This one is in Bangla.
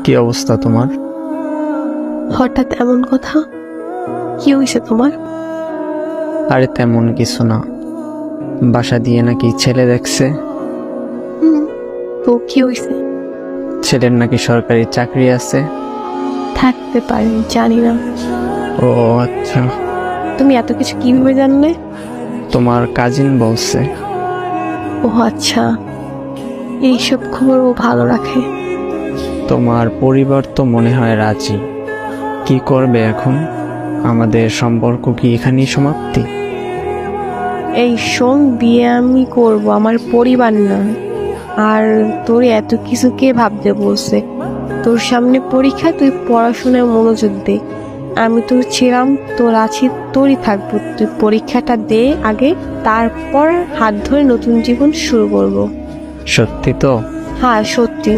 কি অবস্থা তোমার? হঠাৎ এমন কথা? কি হয়েছে তোমার? আরে তেমন কিছু না, বাসা দিয়ে নাকি ছেলে দেখছে। তো কি হয়েছে? ছেলের নাকি সরকারি চাকরি আছে। থাকতে পারে, জানি না। ও আচ্ছা, তুমি এত কিছু কিভাবে জানলে? তোমার কাজিন বলছে। ও আচ্ছা, এইসব খবর ও ভালো রাখে। তোমার পরিবার তো মনে হয় রাজি। কি করবে এখন? আমাদের সম্পর্ক কি এখানেই সমাপ্তি? এই শোন, বিয়ে আমি করব, আমার পরিবার না। আর তোর এত কিছু কে ভাবতে বলছে? তোর সামনে পরীক্ষা, তুই পড়াশোনায় মনোযোগ দে। আমি তোর ছিলাম, তোর আছি, তোরই থাকবো। তুই পরীক্ষাটা দে আগে, তারপর হাত ধরে নতুন জীবন শুরু করব। সত্যি তো? হ্যাঁ সত্যি।